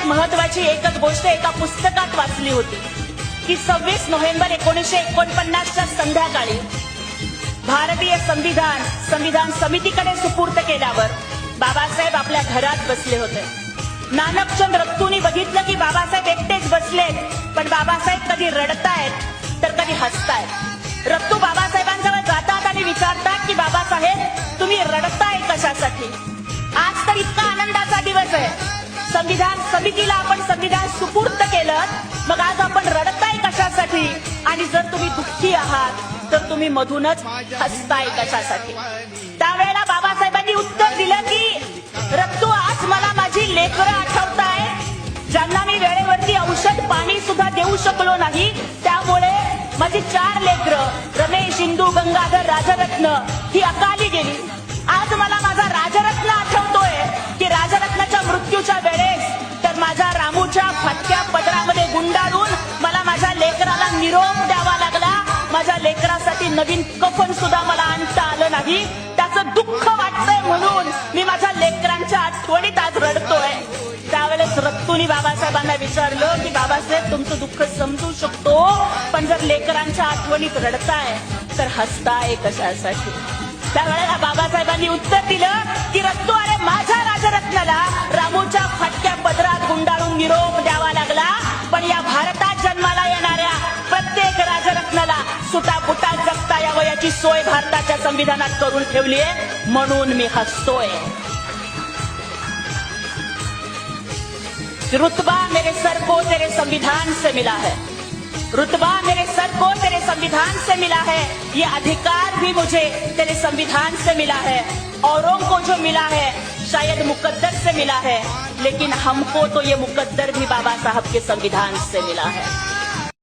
सगळ्यात महत्वाची एकच गोष्ट एका पुस्तकात वाचली होती की 26 नोव्हेंबर 1949च्या संध्याकाळी भारतीय संविधान समितीकडे सुपूर्द केल्यावर बाबासाहेब आपल्या घरात बसले होते. नानकचंद रत्तूंनी बघितलं की बाबासाहेब एकटेच बसलेत, पण बाबासाहेब कधी रडतायत तर कधी हसतायत. रत्तू बाबासाहेबांजवळ जातात आणि विचारतात की बाबासाहेब तुम्ही रडताय कशासाठी? आज तर इतका आनंदाचा दिवस आहे, संविधान समितीला आपण संविधान सुपूर्द केलं, मग आज आपण रडताय कशासाठी? आणि जर तुम्ही दुःखी आहात तर तुम्ही मधूनच हसताय कशासाठी? त्यावेळेला बाबासाहेबांनी उत्तर दिलं की रत्तू आज मला माझी लेकरं आठवतायत, ज्यांना मी वेळेवरती औषध पाणी सुद्धा देऊ शकलो नाही. त्यामुळे माझी 4 लेकरं रमेश, इंदू, गंगाधर, राजरत्न ही अकाली गेली. आज मला माझा राजरत्न आठवतोय की राजरत्नाच्या मृत्यूच्या वेळेस तर माझ्या रामूच्या फाटक्या पदरामध्ये गुंडाळून मला माझ्या लेकराला निरोप द्यावा लागला. माझ्या लेकरासाठी नवीन कफन सुद्धा मला आणता आलं नाही. त्याचं दुःख वाटतंय म्हणून मी माझ्या लेकरांच्या आठवणीत आज रडतोय. त्यावेळेस रत्तूंनी बाबासाहेबांना विचारलं की बाबासाहेब तुमचं दुःख समजू शकतो, पण जर लेकरांच्या आठवणीत रडताय तर हसताय कशासाठी? त्यावेळेला बाबासाहेबांनी उत्तर दिलं की रत्तू अरे माझ्या राजरत्नाला रामूच्या फाटक्या पदरात गुंडाळून निरोप द्यावा लागला, पण या भारतात जन्माला येणाऱ्या प्रत्येक राजरत्नाला सुटापुटा जगता यावं याची सोय भारताच्या संविधानात करून ठेवली आहे, म्हणून मी हसतोय. रुतबा मेरे सर को तेरे संविधान से मिला है, रुतबा मेरे सर को तेरे संविधान से मिला है, ये अधिकार भी मुझे तेरे संविधान से मिला है. औरों को जो मिला है शायद मुकद्दर से मिला है, लेकिन हमको तो ये मुकद्दर भी बाबा साहब के संविधान से मिला है.